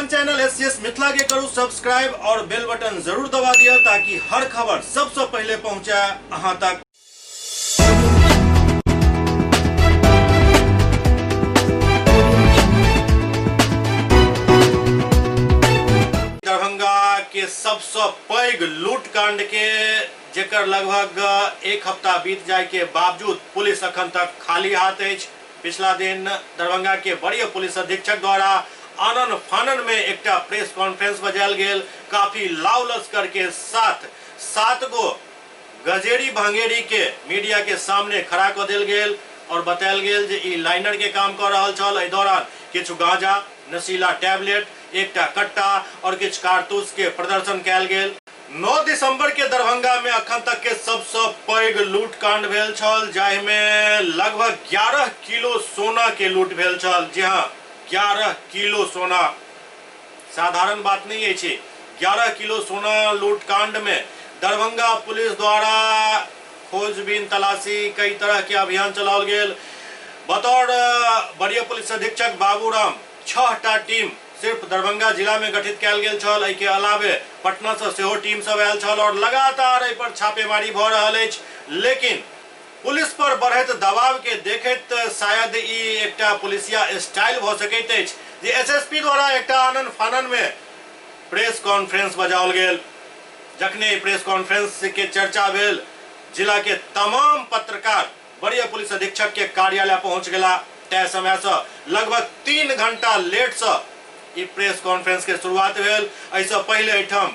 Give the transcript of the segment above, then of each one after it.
अपन channel SCS Mithila के करू subscribe और बेल बटन जरूर दबा दिया ताकि हर खबर सबसे पहले पहुंचे अहां तक। दरभंगा के सबसे पैघ लूट कांड के जेकर लगभग एक हफ्ता बीत जाए के बावजूद पुलिस अखन तक खाली हाथ अछि। पिछला दिन दरभंगा के वरीय पुलिस अधीक्षक द्वारा आनन फानन में एक प्रेस कॉन्फ्रेंस बजायल गेल। काफी लाव लश्कर के साथ 7 गो गजेरी भांगेरी के मीडिया के सामने खड़ा कर देल गेल और बतायल गेल जे ई लाइनर के काम कर रहल छल। एहि दौरान किछु गांजा, नशीला टैबलेट, एक कट्टा और किछु कारतूस के प्रदर्शन कयल गेल। 9 दिसंबर के दरभंगा में अखन तक के सबसे पैघ लूट कांड भेल छल, जाहिमे लगभग 11 किलो सोना के लूट भेल छल। जी हाँ, 11 किलो सोना साधारण बात नहीं है। 11 किलो सोना लूट कांड में दरभंगा पुलिस द्वारा खोजबीन तलाशी कई तरह के अभियान चलाओल गेल। बतौर वरीय पुलिस अधीक्षक बाबूराम 6टा टीम सिर्फ दरभंगा जिला में गठित कयल गेल छल। एहि के अलावे पटना से सेहो टीम सब आयल छल और लगातार एहि पर छापेमारी भ रहल अछि। लेकिन पुलिस पर बढ़त दबाव के देखैत शायद ई एकटा पुलिसिया स्टाइल भ सकैत अछि जे एसएसपी द्वारा एकटा आनन फानन में प्रेस कॉन्फ्रेंस बजाओल गेल। जखने प्रेस कॉन्फ्रेंस के चर्चा भेल, जिला के तमाम पत्रकार वरीय पुलिस अधीक्षक के कार्यालय पहुंच गेला। तय समय से लगभग 3 घंटा लेट से ई प्रेस कॉन्फ्रेंस के शुरुआत भेल। ऐसे पहले एठम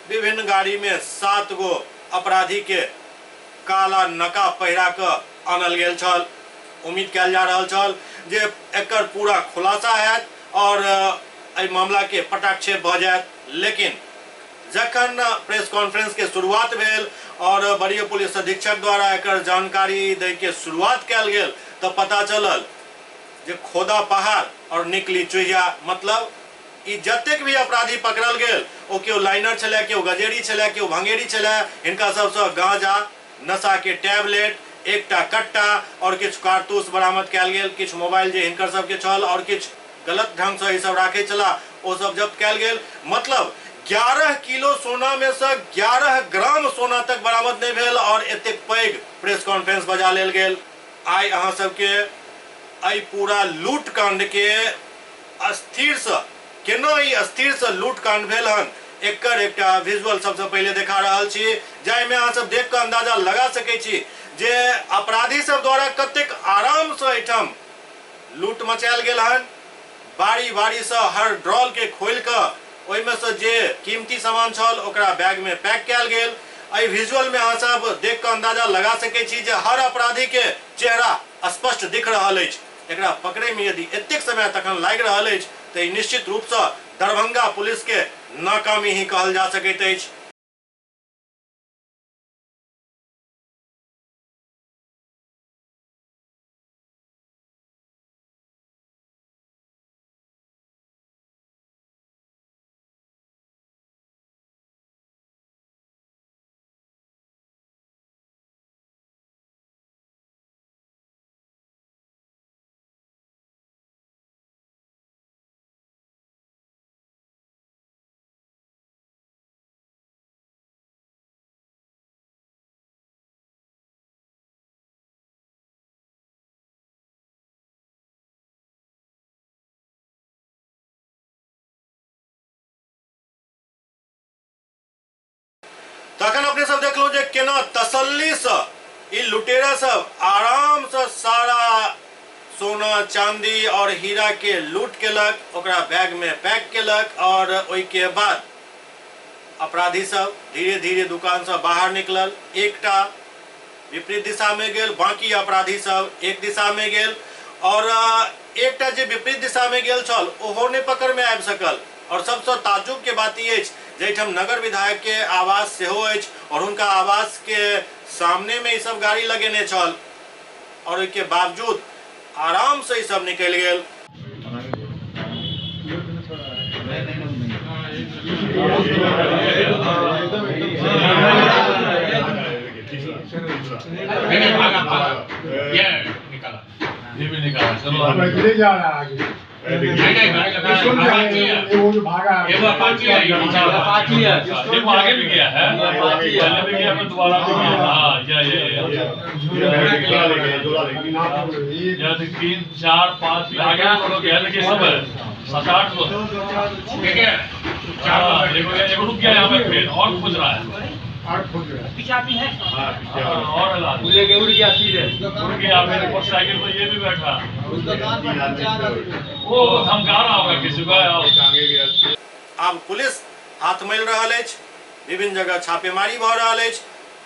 विभिन्न गाड़ी में 7 गो अपराधी के काला नकाब पहिरा के आनल गेल छल। उम्मीद कयल जा रहल छल जे एकर पूरा खुलासा हैत और एहि मामला के पटाक्षेप भ जायत। लेकिन जखन प्रेस कॉन्फ्रेंस के शुरुआत भेल और वरीय पुलिस अधीक्षक द्वारा एकर जानकारी दै के शुरुआत कयल गेल तो पता चलल जे खोदा पहाड़ और निकली चुहिया। मतलब ई जतेक भी अपराधी पकड़ल गेल ओ केओ लाइनर छले, केओ गजेरी छले, केओ भांगेरी छले। हिनका सबसे गांजा, नशा के टैबलेट, एकटा कट्टा और किछु कारतूस बरामद कयल गेल। किछु मोबाइल जे हिनकर सबके छल और किछु गलत ढंग से ई सब राखे छला ओ सब जब्त कयल गेल। मतलब 11 किलो सोना में से 11 ग्राम सोना तक बरामद नहीं भेल और एतेक पैघ प्रेस कॉन्फ्रेंस बजा लेल गेल। आइ अहाँ सबके एहि पूरा लूट कांड के अस्थिर से केना ई अस्थिर से लूट कांड भेल हन एकर एकटा विजुअल सबसे पहले देखा रहल छी, जाहिमे अहाँ सब देख के अंदाजा लगा सकै छी जे अपराधी सब द्वारा कतेक आराम से एठम लूट मचायल गेल हन। बारी बारी से हर ड्रॉल के खोल के ओहि में से जे कीमती सामान छल ओकरा बैग में पैक कयल गेल। एहि विजुअल में अहाँ सब देख के अंदाजा लगा सकै छी जे हर अपराधी के चेहरा स्पष्ट दिख रहल अछि। एकरा पकड़े में यदि एतेक समय तखन लागि रहल अछि तो निश्चित रूप से दरभंगा पुलिस के नाकामी ही कहल जा सकैत अछि। तखन अपने सब देख लो जे केना तसल्ली से ई लुटेरा सब आराम से सारा सोना, चांदी और हीरा के लूट केलक, ओकरा बैग में पैक केलक और ओहि के बाद अपराधी सब धीरे धीरे दुकान से बाहर निकलल। एकटा विपरीत दिशा में गेल, बाकी अपराधी सब एक दिशा में गेल और एकटा जे विपरीत दिशा में गेल छल ओहो ने पकड़ में आबि सकल। और सबसे ताज्जुब के बात ई अछि जैठम नगर विधायक के आवास सेहो अछि और उनका आवास के सामने में ई सब गाड़ी लगेने छल और इसके बावजूद आराम से ई सब निकल गेल। ये भी निकाला, चलो जा रहा है आगे। भागा ये अपाची है, अपाची है। ये वो आगे भी गया है, अपाची है। पहले भी गया, फिर दोबारा भी गया। हाँ, या 3, 4, 5 आगे भी लोग गया, देखिए सब है 7, 8 लोग, ठीक है। हाँ, देखो ये रुक गया यहाँ पे, फिर और खोज रहा है, और खोज रहा है। पीछे आदमी है। और हला लेके उड़ गया सीधे। उड़ गया, मेरे मोटरसाइकिल पर ये भी बैठा, उसका वो धमका रहा होगा किसी को। अब पुलिस हाथ मिल रहा अछि, विभिन्न जगह छापेमारी भ रहा अछि।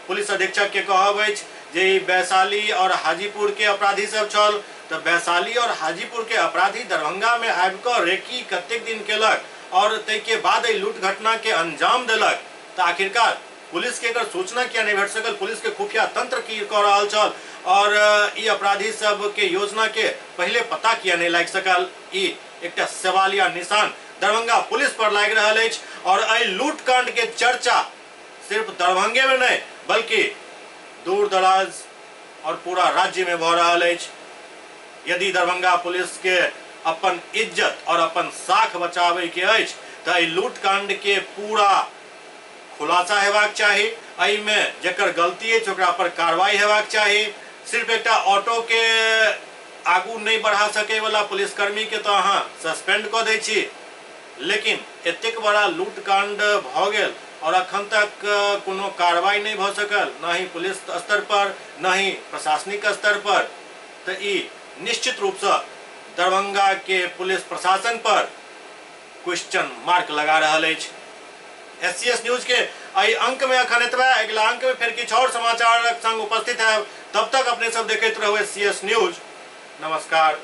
पुलिस अधीक्षक के कहब अछि जे ई वैशाली और हाजीपुर के अपराधी सब छल, तो वैशाली और हाजीपुर के अपराधी दरभंगा में आबि कऽ रेकी कतेक दिन केलक और तै के बाद एहि लूट घटना के अंजाम देलक, तो आखिरकार पुलिस के एकर सूचना किया नहीं भेट सकल, पुलिस के खुफिया तंत्र की कऽ रहल छल और ई अपराधी सब के योजना के पहले पता किया नहीं लागि सकल। ई एकटा सवालिया निशान दरभंगा पुलिस पर लागि रहल अछि और एहि लूट कांड के चर्चा सिर्फ दरभंगे में नहीं बल्कि दूर दराज और पूरा राज्य में भ रहल अछि। यदि दरभंगा पुलिस के अपन इज्जत और अपन साख बचावे के अछि तो एहि लूट कांड के पूरा खुलासा हेबाक चाही, एहि में जेकर गलती अछि ओकरा पर कार्रवाई हेबाक चाही। सिर्फ एकटा ऑटो के आगू नहीं बढ़ा सके वाला पुलिसकर्मी के तो अहाँ सस्पेंड कऽ दै छी, लेकिन एतेक बड़ा लूट कांड भ गेल और अखन तक कोनो कार्रवाई नहीं भ सकल, न ही पुलिस स्तर पर न ही प्रशासनिक स्तर पर, तो ई निश्चित रूप से दरभंगा के पुलिस प्रशासन पर क्वेश्चन मार्क लगा रहल अछि। SCS न्यूज के एहि अंक में अखन एतबे, अगिला अंक में फिर किछु और समाचारक संग उपस्थित है। तब तक अपने सब देखते रहो SCS न्यूज। नमस्कार।